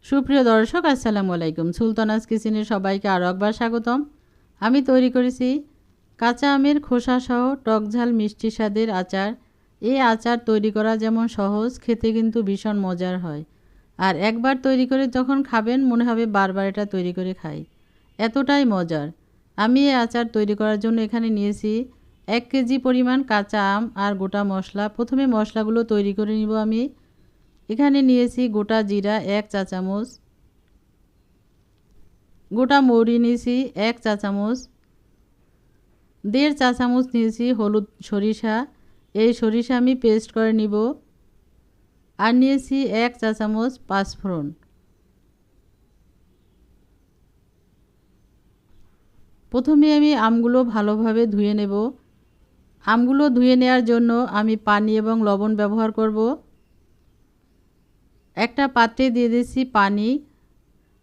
সুপ্রিয় দর্শক আসসালামু আলাইকুম। সুলতানাস কিচেনে সবাইকে আরও একবার স্বাগতম। আমি তৈরি করেছি কাঁচা আমের খোসা সহ টক ঝাল মিষ্টি স্বাদের আচার। এই আচার তৈরি করা যেমন সহজ, খেতে কিন্তু ভীষণ মজার হয়। আর একবার তৈরি করে যখন খাবেন মনে হবে বারবার এটা তৈরি করে খাই, এতটাই মজার। আমি এই আচার তৈরি করার জন্য এখানে নিয়েছি 1 কেজি পরিমাণ কাঁচা আম আর গোটা মশলা। প্রথমে মশলাগুলো তৈরি করে নিব। আমি এখানে নিয়েছি গোটা জিরা 1 চা চামচ, গোটা মৌরি নিয়েছি 1 চা চামচ, 1.5 চা চামচ নিয়েছি হলুদ সরিষা, এই সরিষা আমি পেস্ট করে নিব। আর নিয়েছি 1 চা চামচ পাঁচফোড়ন। প্রথমে আমি আমগুলো ভালোভাবে ধুয়ে নেব। আমগুলো ধুয়ে নেওয়ার জন্য আমি পানি এবং লবণ ব্যবহার করব। একটা পাত্রে দিয়ে দিচ্ছি পানি,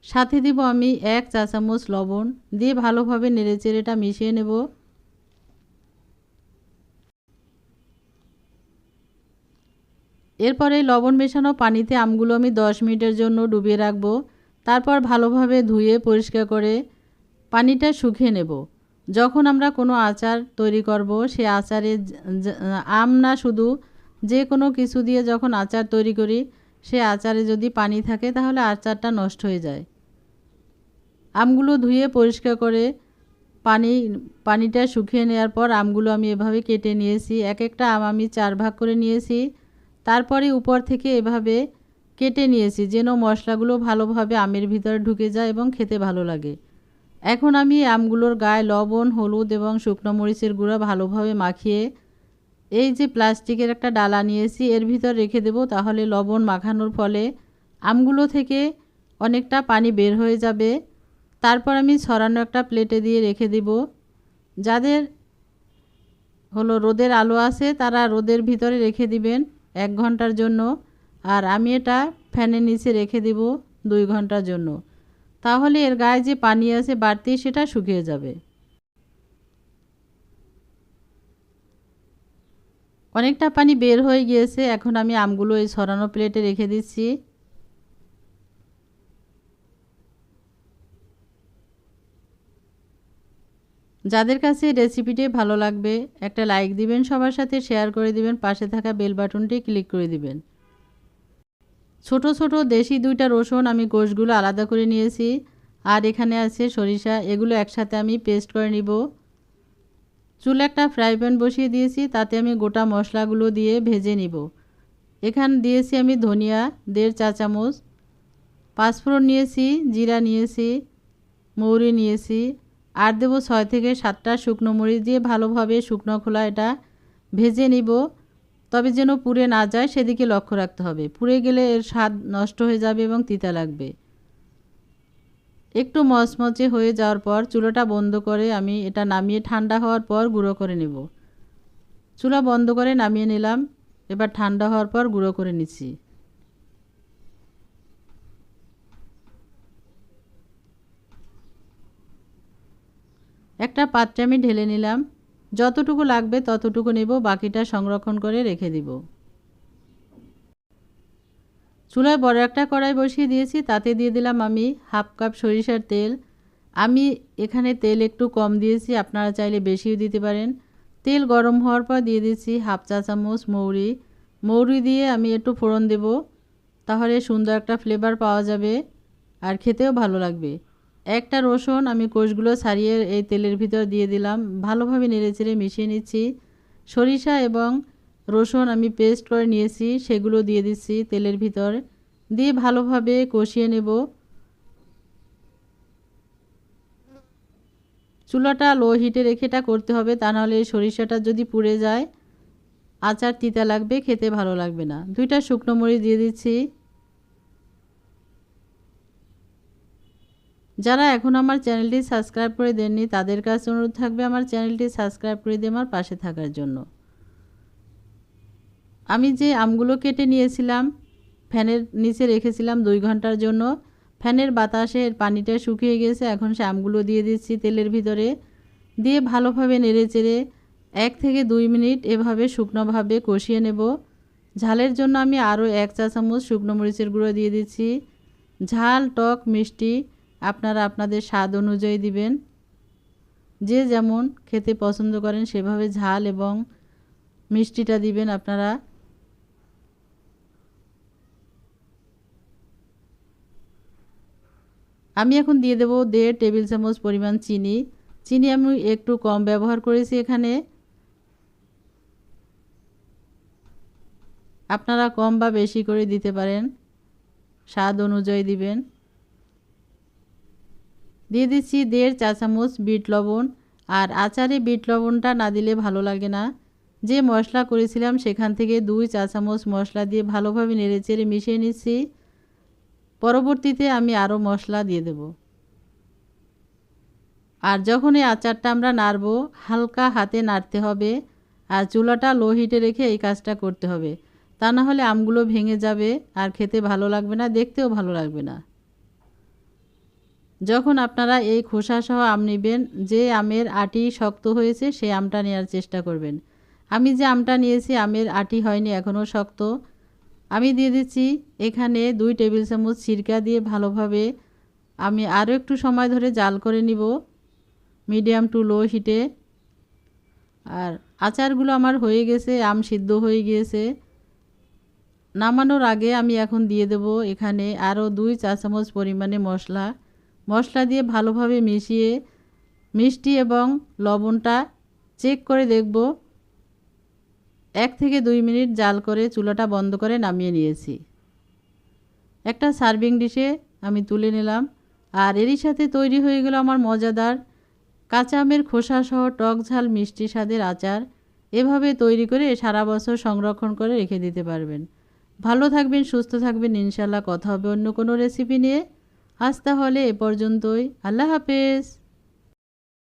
সাথে দিব আমি 1 চা চামচ লবণ, দিয়ে ভালোভাবে নেড়েচেড়ে এটা মিশিয়ে নেব। এরপরে লবণ মেশানো পানিতে আমগুলো আমি 10 মিনিটের জন্য ডুবিয়ে রাখব। তারপর ভালোভাবে ধুয়ে পরিষ্কার করে পানিটা শুকিয়ে নেব। যখন আমরা কোনো আচার তৈরি করব, সে আচারে আম না, শুধু যে কোনো কিছু দিয়ে যখন আচার তৈরি করি, সে আচারে যদি পানি থাকে তাহলে আচারটা নষ্ট হয়ে যায়। আমগুলো ধুয়ে পরিষ্কার করে পানিটা শুকিয়ে নেওয়ার পর আমগুলো আমি এভাবে কেটে নিয়েছি। এক একটা আম আমি 4 ভাগ করে নিয়েছি। তারপরে উপর থেকে এভাবে কেটে নিয়েছি যেন মশলাগুলো ভালোভাবে আমের ভিতরে ঢুকে যায় এবং খেতে ভালো লাগে। এখন আমি আমগুলোর গায়ে লবণ, হলুদ এবং শুকনো মরিচের গুঁড়া ভালোভাবে মাখিয়ে এই যে প্লাস্টিকের একটা ডালা নিয়েছি এর ভিতর রেখে দেব। তাহলে লবণ মাখানোর ফলে আমগুলো থেকে অনেকটা পানি বের হয়ে যাবে। তারপর আমি ছড়ানো একটা প্লেটে দিয়ে রেখে দিব। যাদের রোদের আলো আছে তারা রোদের ভিতরে রেখে দিবেন 1 ঘন্টার জন্য। আর আমি এটা ফ্যানের নিচে রেখে দিব 2 ঘন্টার জন্য। তাহলে এর গায়ে যে পানি আছে বাড়তি, সেটা শুকিয়ে যাবে। অনেকটা পানি বের হয়ে গিয়েছে। এখন আমি আমগুলো এই ছড়ানো প্লেটে রেখে দিচ্ছি। যাদের কাছে রেসিপিটি ভালো লাগবে একটা লাইক দিবেন, সবার সাথে শেয়ার করে দিবেন, পাশে থাকা বেল বাটনটি ক্লিক করে দিবেন। ছোট ছোট দেশি 2টা রসুন আমি কোষগুলো আলাদা করে নিয়েছি। আর এখানে আছে সরিষা, এগুলো একসাথে আমি পেস্ট করে নিব। চুলে একটা ফ্রাই প্যান বসিয়ে দিয়েছি, তাতে আমি গোটা মশলাগুলো দিয়ে ভেজে নিব। এখানে দিয়েছি আমি ধনিয়া 1.5 চা চামচ, পাঁচফোড়ন নিয়েছি, জিরা নিয়েছি, মৌরি নিয়েছি, আর দেবো 6 থেকে 7টা শুকনো মরিচ, দিয়ে ভালোভাবে শুকনো খোলা এটা ভেজে নিব। তবে যেন পুড়ে না যায় সেদিকে লক্ষ্য রাখতে হবে। পুড়ে গেলে এর স্বাদ নষ্ট হয়ে যাবে এবং তিতা লাগবে। একটু মচমচে হয়ে যাওয়ার পর চুলাটা বন্ধ করে আমি এটা নামিয়ে ঠান্ডা হওয়ার পর গুঁড়ো করে নেব। চুলা বন্ধ করে নামিয়ে নিলাম। এবার ঠান্ডা হওয়ার পর গুঁড়ো করে নিচ্ছি। একটা পাত্রে আমি ঢেলে নিলাম। যতটুকু লাগবে ততটুকু নেব, বাকিটা সংরক্ষণ করে রেখে দিব। চুলায় বড় একটা কড়াই বসিয়ে দিয়েছি, তাতে দিয়ে দিলাম আমি 1/2 কাপ সরিষার তেল। আমি এখানে তেল একটু কম দিয়েছি, আপনারা চাইলে বেশিও দিতে পারেন। তেল গরম হওয়ার পর দিয়ে দিচ্ছি 1/2 চা চামচ মৌরি দিয়ে আমি একটু ফোড়ন দেব। তাহলে সুন্দর একটা ফ্লেভার পাওয়া যাবে আর খেতেও ভালো লাগবে। একটা রসুন আমি কোষগুলো ছাড়িয়ে এই তেলের ভিতর দিয়ে দিলাম। ভালোভাবে নেড়েচেড়ে মিশিয়ে নিচ্ছি। সরিষা এবং রসুন আমি পেস্ট করে নিয়েছি, সেগুলো দিয়ে দিচ্ছি তেলের ভিতর, দিয়ে ভালোভাবে কষিয়ে নেব। চুলাটা লো হিটে রেখে এটা করতে হবে, তা নাহলে সরিষাটা যদি পুড়ে যায় আচার তিতা লাগবে, খেতে ভালো লাগবে না। 2টা শুকনো মরিচ দিয়ে দিচ্ছি। যারা এখন আমার চ্যানেলটি সাবস্ক্রাইব করে দেননি তাদের কাছে অনুরোধ থাকবে আমার চ্যানেলটি সাবস্ক্রাইব করে দিয়ে আমার পাশে থাকার জন্য। আমি যে আমগুলো কেটে নিয়েছিলাম ফ্যানের নিচে রেখেছিলাম 2 ঘন্টার জন্য, ফ্যানের বাতাসে পানিটা শুকিয়ে গেছে। এখন সে আমগুলো দিয়ে দিচ্ছি তেলের ভিতরে, দিয়ে ভালোভাবে নেড়েচেড়ে 1 থেকে 2 মিনিট এভাবে শুকনোভাবে কষিয়ে নেব। ঝালের জন্য আমি আরও 1 চা চামচ শুকনো মরিচের গুঁড়ো দিয়ে দিচ্ছি। ঝাল টক মিষ্টি আপনারা আপনাদের স্বাদ অনুযায়ী দিবেন, যে যেমন খেতে পছন্দ করেন সেভাবে ঝাল এবং মিষ্টিটা দিবেন আপনারা। আমি এখন দিয়ে দেব 1.5 টেবিল চামচ পরিমাণ চিনি। চিনি আমি একটু কম ব্যবহার করেছি এখানে, আপনারা কম বা বেশি করে দিতে পারেন, স্বাদ অনুযায়ী দিবেন। দিয়ে দিচ্ছি 1.5 চা চামচ বিট লবণ। আর আচারে বিট লবণটা না দিলে ভালো লাগে না। যে মশলা করেছিলাম সেখান থেকে 2 চা চামচ মশলা দিয়ে ভালোভাবে নেড়েচেড়ে মিশিয়ে নিচ্ছি। পরবর্তীতে আমি আরও মশলা দিয়ে দেব। আর যখন এই আচারটা আমরা নাড়ব, হালকা হাতে নাড়তে হবে আর চুলাটা লো হিটে রেখে এই কাজটা করতে হবে। তা না হলে আমগুলো ভেঙে যাবে আর খেতে ভালো লাগবে না, দেখতেও ভালো লাগবে না। যখন আপনারা এই খোসাসহ আম নেবেন, যে আমের আটি শক্ত হয়েছে সেই আমটা নেওয়ার চেষ্টা করবেন। আমি যে আমটা নিয়েছি আমের আটি হয়নি, এখনও শক্ত। আমি দিয়ে দিচ্ছি এখানে 2 টেবিল চামচ সিরকা দিয়ে ভালোভাবে আমি আরও একটু সময় ধরে জাল করে নিব মিডিয়াম টু লো হিটে। আর আচারগুলো আমার হয়ে গেছে, আম সিদ্ধ হয়ে গিয়েছে। নামানোর আগে আমি এখন দিয়ে দেব এখানে আরও 2 চা চামচ পরিমাণে মশলা দিয়ে ভালোভাবে মিশিয়ে মিষ্টি এবং লবণটা চেক করে দেখব। 1 থেকে 2 মিনিট জাল করে চুলাটা বন্ধ করে নামিয়ে নিয়েছি। একটা সার্ভিং ডিশে আমি তুলে নিলাম। আর এরই সাথে তৈরি হয়ে গেল আমার মজাদার কাঁচা আমের খোসাসহ টক ঝাল মিষ্টি স্বাদের আচার। এভাবে তৈরি করে সারা বছর সংরক্ষণ করে রেখে দিতে পারবেন। ভালো থাকবেন, সুস্থ থাকবেন, ইনশাল্লাহ কথা হবে অন্য কোনো রেসিপি নিয়ে। আজ তাহলে এ পর্যন্তই। আল্লাহ হাফেজ।